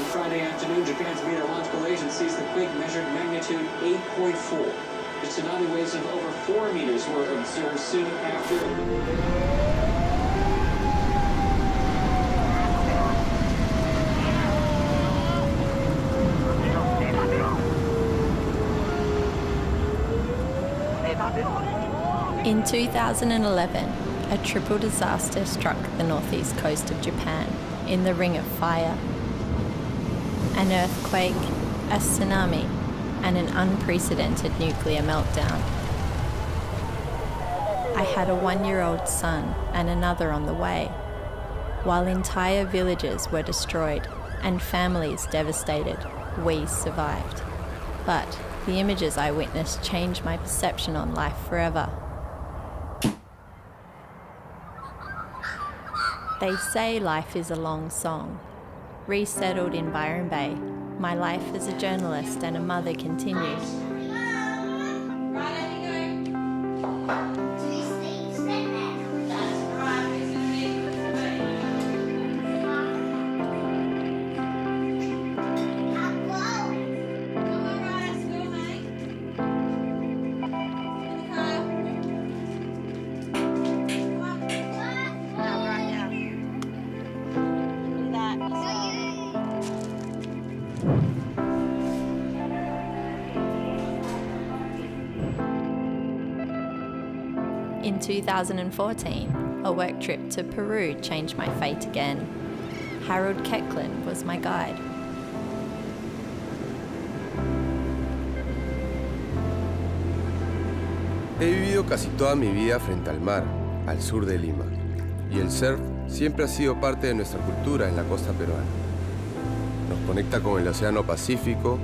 Friday afternoon, Japan's meteorological agencies the quake measured magnitude 8.4. The tsunami waves of over 4 meters were observed soon after. In 2011, a triple disaster struck the northeast coast of Japan in the Ring of Fire. An earthquake, a tsunami, and an unprecedented nuclear meltdown. I had a 1-year-old son and another on the way, while entire villages were destroyed and families devastated. We survived. But the images I witnessed changed my perception on life forever. They say life is a long song. Resettled in Byron Bay, my life as a journalist and a mother continued. In 2014, a work trip to Peru changed my fate again. Harold Kecklin was my guide. He vivido casi toda mi vida frente al mar, al sur de Lima, y el surf siempre ha sido parte de nuestra cultura en la costa peruana. Nos conecta con el Océano Pacífico,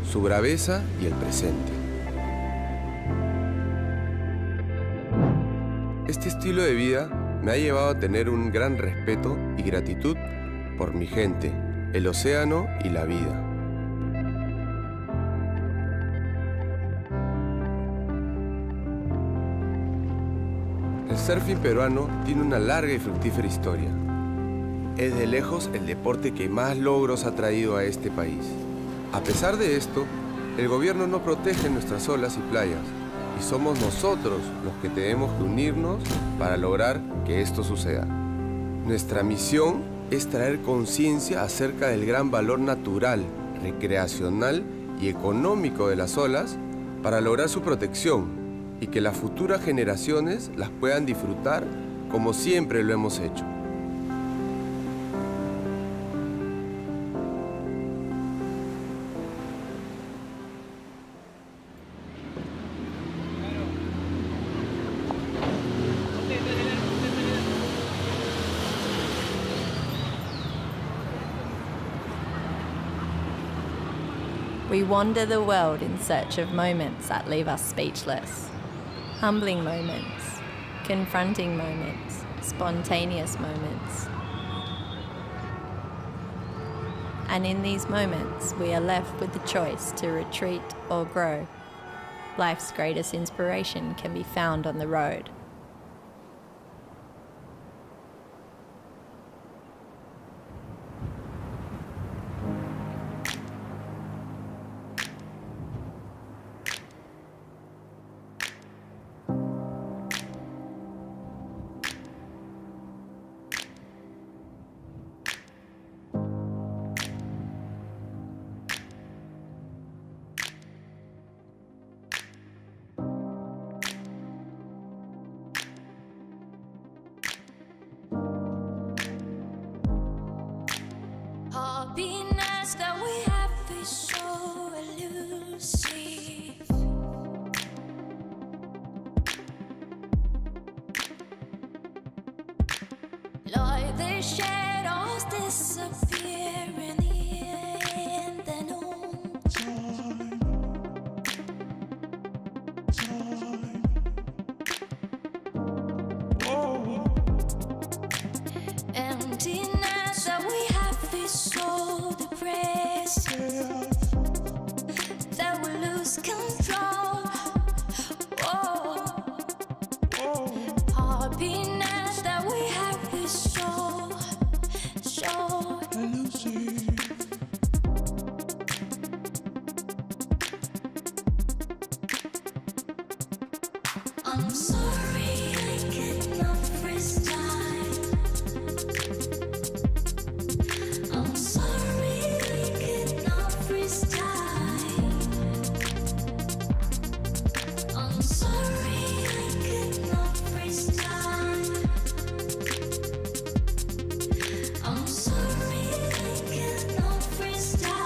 su braveza y el presente. Este estilo de vida me ha llevado a tener un gran respeto y gratitud por mi gente, el océano y la vida. El surfing peruano tiene una larga y fructífera historia. Es de lejos el deporte que más logros ha traído a este país. A pesar de esto, el gobierno no protege nuestras olas y playas, y somos nosotros los que tenemos que unirnos para lograr que esto suceda. Nuestra misión es traer conciencia acerca del gran valor natural, recreacional y económico de las olas para lograr su protección y que las futuras generaciones las puedan disfrutar como siempre lo hemos hecho. We wander the world in search of moments that leave us speechless. Humbling moments, confronting moments, spontaneous moments. And in these moments, we are left with the choice to retreat or grow. Life's greatest inspiration can be found on the road. Happiness that we have is so elusive. Like the shadows disappearing in the noontime. Emptiness that we have is so depressive that we lose control. Happiness that we have is so elusive. I'm sorry I cannot freestyle. I'm sorry I cannot freestyle. I'm sorry I cannot freestyle. I'm sorry I cannot freestyle.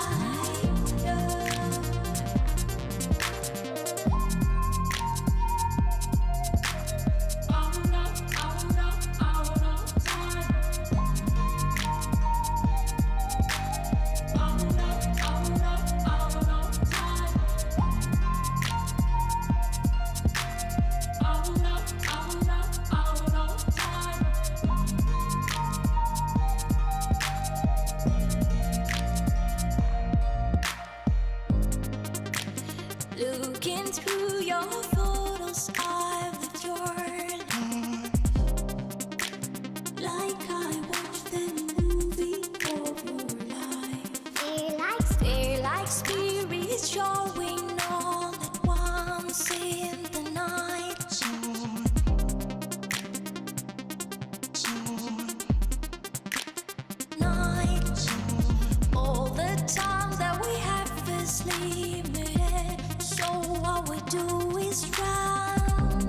Looking through your photos of the journey, like I watched the movie of your life. They're like spirits showing all at once in the night. Night. All the time that we have is limited. So what we do is run,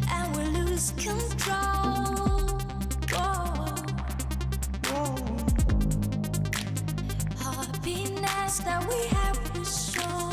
and we lose control. Whoa. Happiness that we have to show.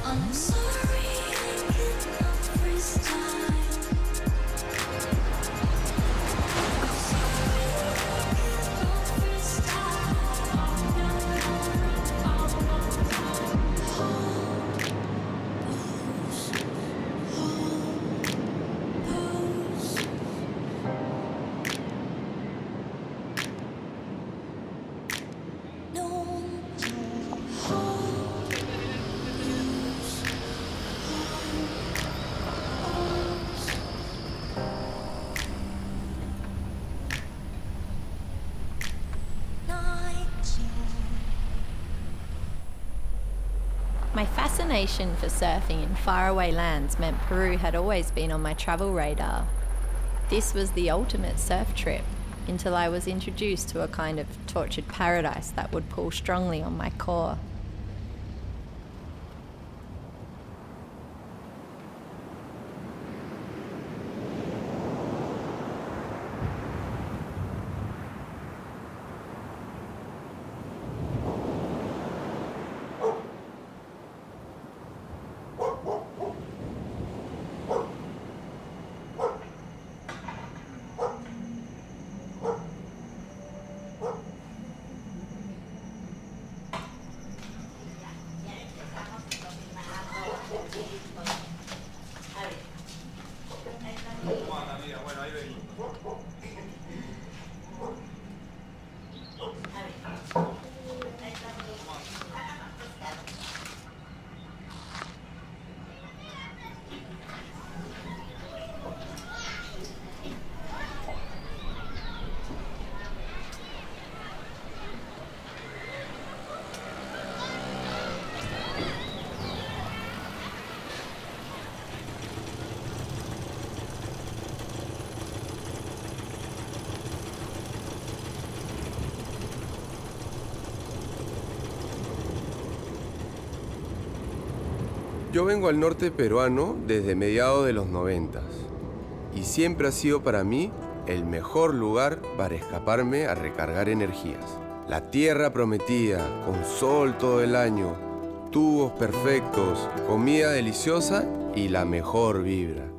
I'm sorry I cannot freestyle. I'm sorry I cannot freestyle. No. My fascination for surfing in faraway lands meant Peru had always been on my travel radar. This was the ultimate surf trip, until I was introduced to a kind of tortured paradise that would pull strongly on my core. Yo vengo al norte peruano desde mediados de los 90 y siempre ha sido para mí el mejor lugar para escaparme a recargar energías. La tierra prometida, con sol todo el año, tubos perfectos, comida deliciosa y la mejor vibra.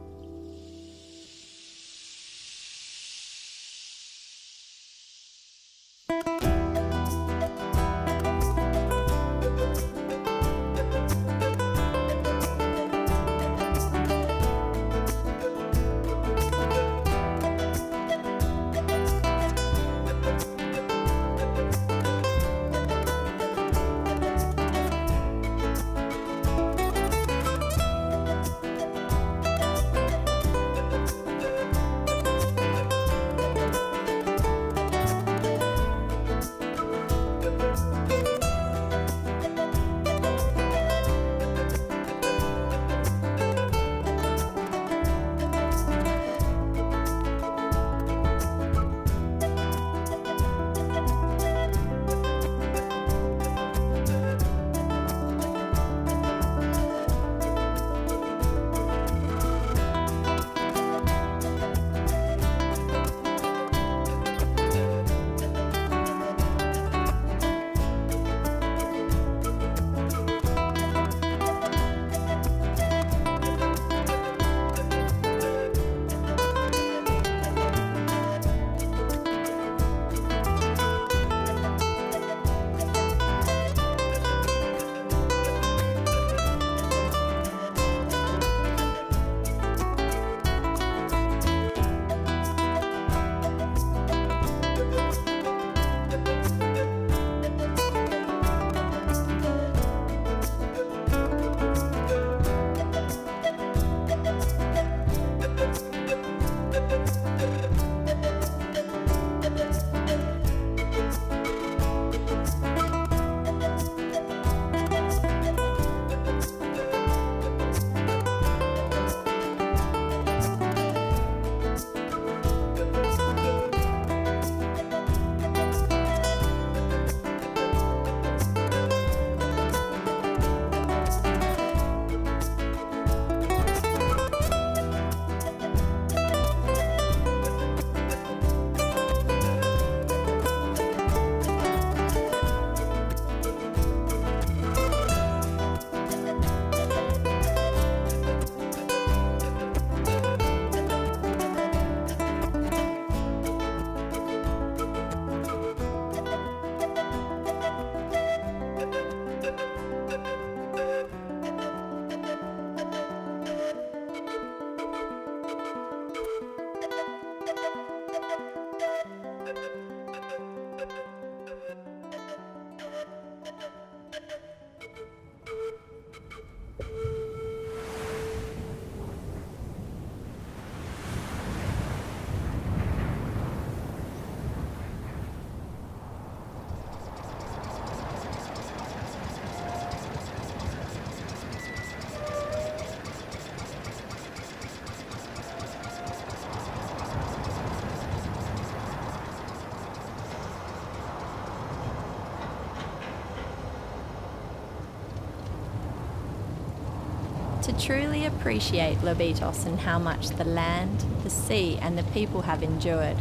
To truly appreciate Lobitos and how much the land, the sea and the people have endured,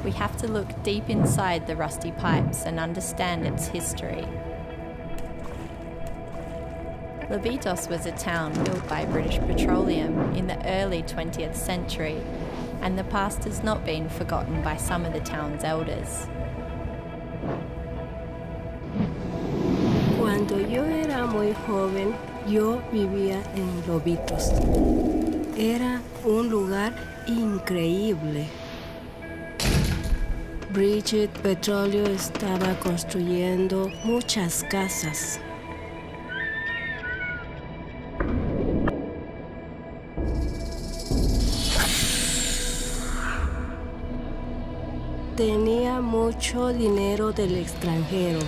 we have to look deep inside the rusty pipes and understand its history. Lobitos was a town built by British Petroleum in the early 20th century, and the past has not been forgotten by some of the town's elders. Cuando yo era muy joven, yo vivía en Lobitos. Era un lugar increíble. British Petroleum estaba construyendo muchas casas. Tenía mucho dinero del extranjero.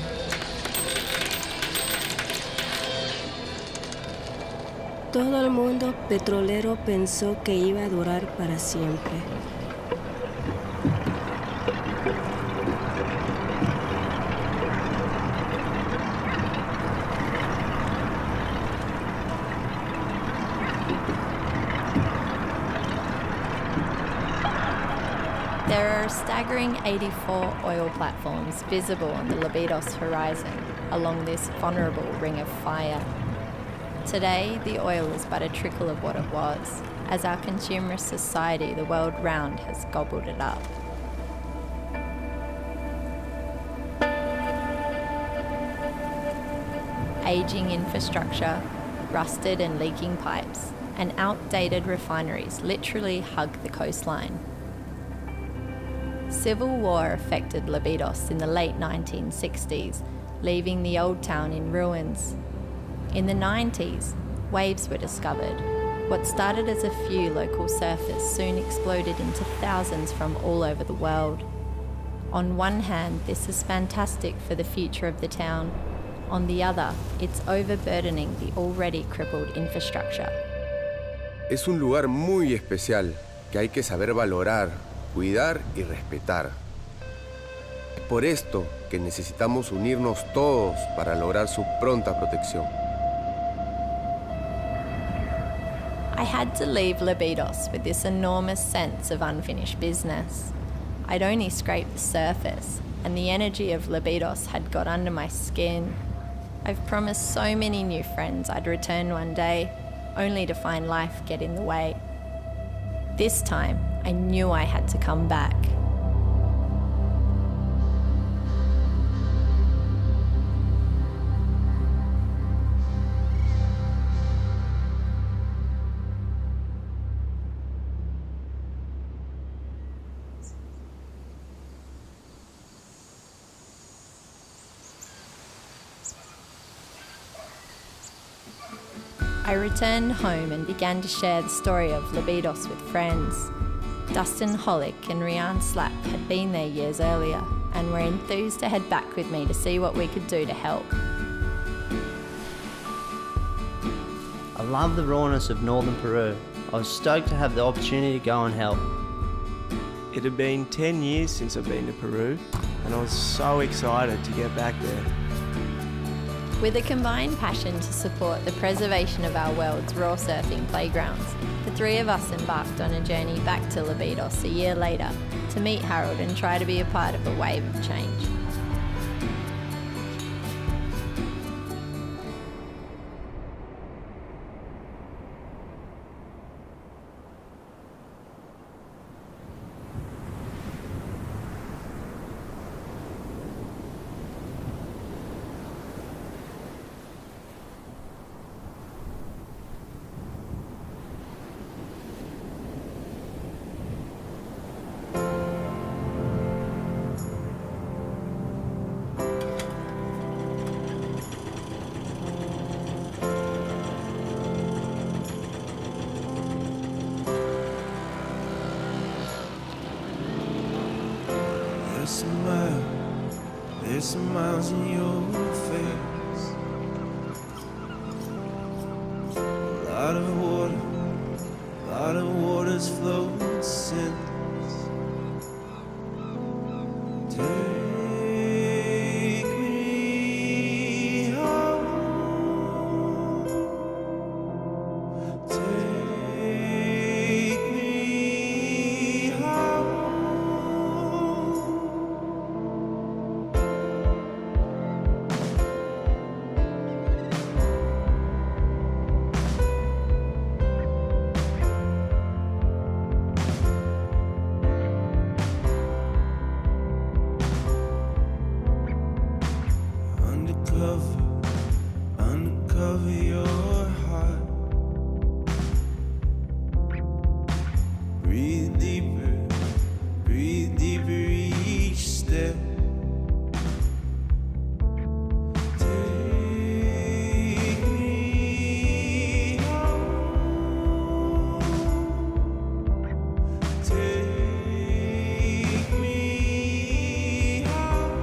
Todo el mundo petrolero pensó que iba a durar para siempre. are a staggering 84 oil platforms visible on the Lobitos horizon along this vulnerable ring of fire. Today, the oil is but a trickle of what it was, as our consumerist society the world round has gobbled it up. Aging infrastructure, rusted and leaking pipes, and outdated refineries literally hug the coastline. Civil war affected Lobitos in the late 1960s, leaving the old town in ruins. In the 90s, waves were discovered. What started as a few local surfers soon exploded into thousands from all over the world. On one hand, this is fantastic for the future of the town. On the other, it's overburdening the already crippled infrastructure. Es un lugar muy especial que hay que saber valorar, cuidar y respetar. Es por esto que necesitamos unirnos todos para lograr su pronta protección. I had to leave Lobitos with this enormous sense of unfinished business. I'd only scraped the surface, and the energy of Lobitos had got under my skin. I've promised so many new friends I'd return one day, only to find life get in the way. This time, I knew I had to come back. I returned home and began to share the story of Lobitos with friends. Dustin Hollick and Rianne Slapp had been there years earlier and were enthused to head back with me to see what we could do to help. I love the rawness of northern Peru. I was stoked to have the opportunity to go and help. It had been 10 years since I've been to Peru, and I was so excited to get back there. With a combined passion to support the preservation of our world's raw surfing playgrounds, the three of us embarked on a journey back to Lobitos a year later to meet Harold and try to be a part of a wave of change. There's some miles in your face. A lot of water's flowing since. Take me home. Take me home. Undercover your heart. Breathe deeper each step. Take me home. Take me home.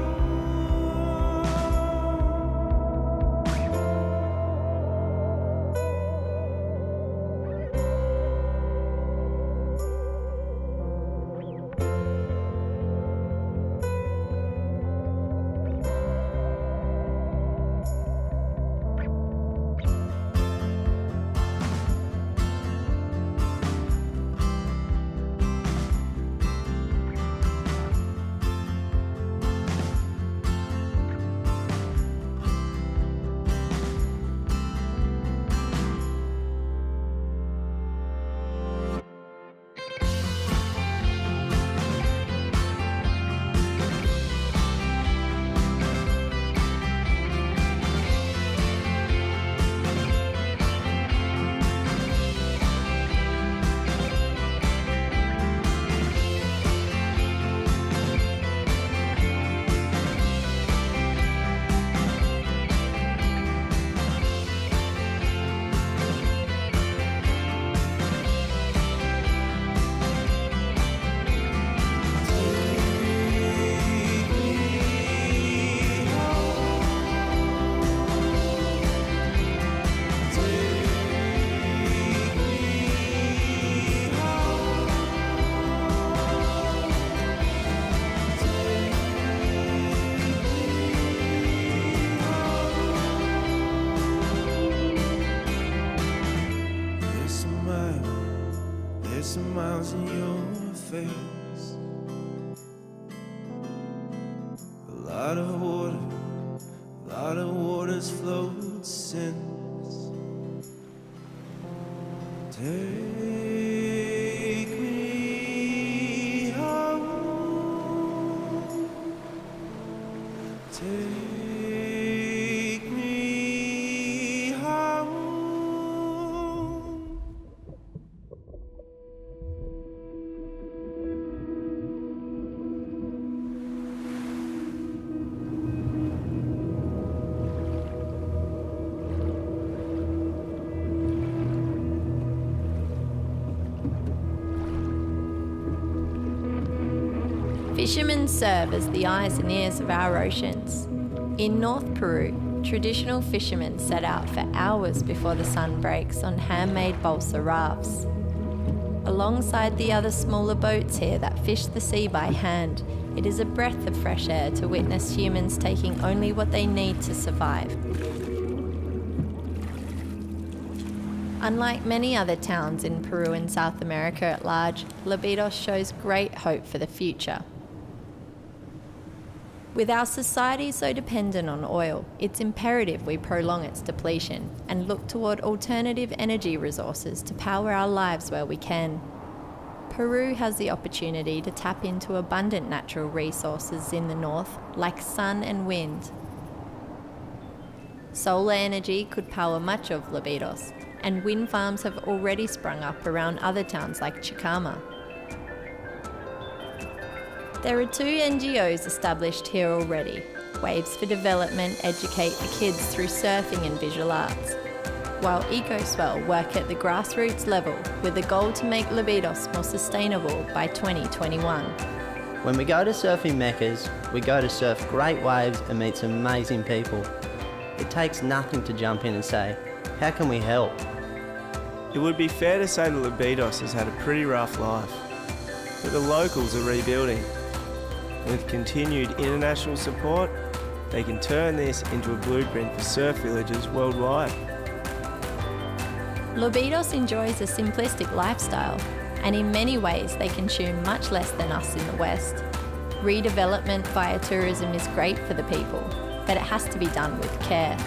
smiles in your face. A lot of water's flowed since. Take me home. Take me home. Fishermen serve as the eyes and ears of our oceans. In North Peru, traditional fishermen set out for hours before the sun breaks on handmade balsa rafts. Alongside the other smaller boats here that fish the sea by hand, it is a breath of fresh air to witness humans taking only what they need to survive. Unlike many other towns in Peru and South America at large, Lobitos shows great hope for the future. With our society so dependent on oil, it's imperative we prolong its depletion and look toward alternative energy resources to power our lives where we can. Peru has the opportunity to tap into abundant natural resources in the north, like sun and wind. Solar energy could power much of Lobitos, and wind farms have already sprung up around other towns like Chicama. There are 2 NGOs established here already. Waves for Development educate the kids through surfing and visual arts, while EcoSwell work at the grassroots level with a goal to make Lobitos more sustainable by 2021. When we go to surfing meccas, we go to surf great waves and meet some amazing people. It takes nothing to jump in and say, how can we help? It would be fair to say that Lobitos has had a pretty rough life, but the locals are rebuilding. With continued international support, they can turn this into a blueprint for surf villages worldwide. Lobitos enjoys a simplistic lifestyle, and in many ways they consume much less than us in the West. Redevelopment via tourism is great for the people, but it has to be done with care.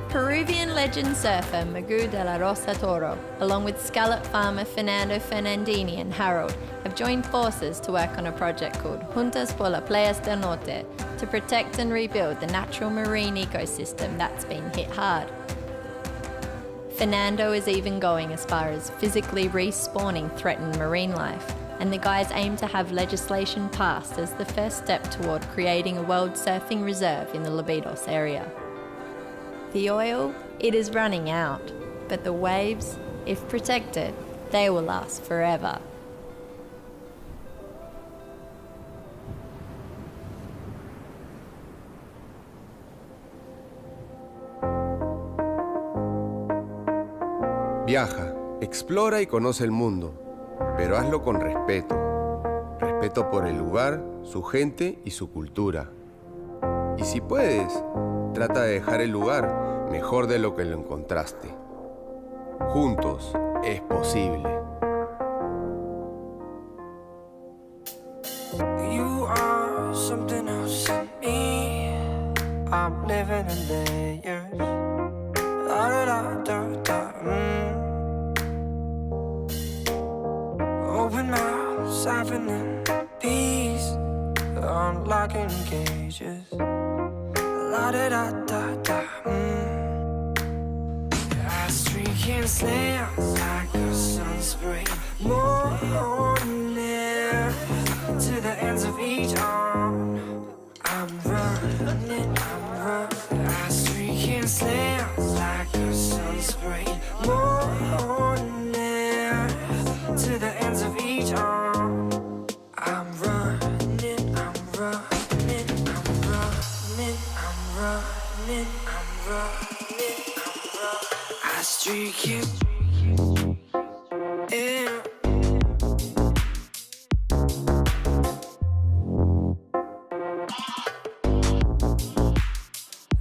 Peruvian legend surfer Magu de la Rosa Toro, along with scallop farmer Fernando Fernandini and Harold, have joined forces to work on a project called Juntas por las Playas del Norte to protect and rebuild the natural marine ecosystem that's been hit hard. Fernando is even going as far as physically respawning threatened marine life, and the guys aim to have legislation passed as the first step toward creating a world surfing reserve in the Lobitos area. The oil, it is running out, but the waves, if protected, they will last forever. Viaja, explora y conoce el mundo, pero hazlo con respeto. Respeto por el lugar, su gente y su cultura. Y si puedes, trata de dejar el lugar mejor de lo que lo encontraste. Juntos es posible. You are something else in me. I'm living in layers. Da da da da da. Open mouths, happening peace. Unlocking cages. La da da da da. I streak and slam like a sunspray. More near to the ends of each arm. I'm running. I streak and slam like a sunspray. More near to the ends of each arm. I'm running. I streak it. Yeah.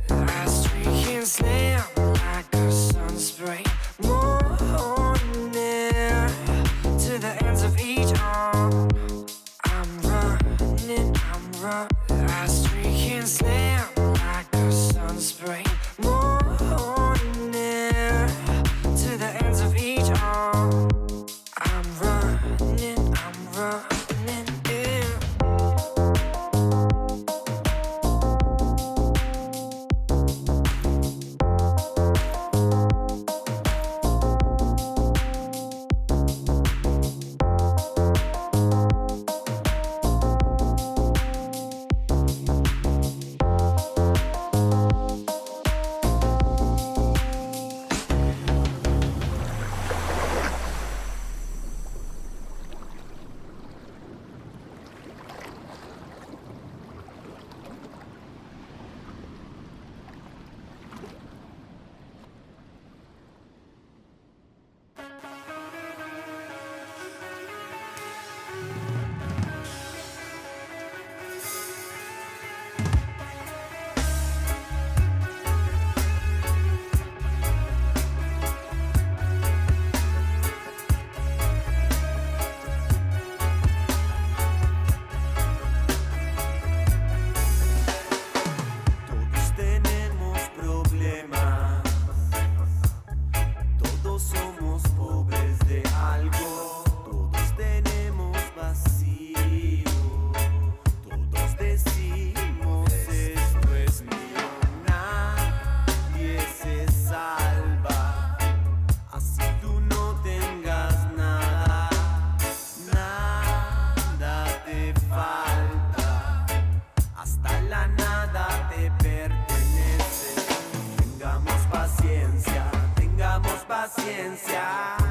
I streak and slam like a sunspray. More near to the paciencia.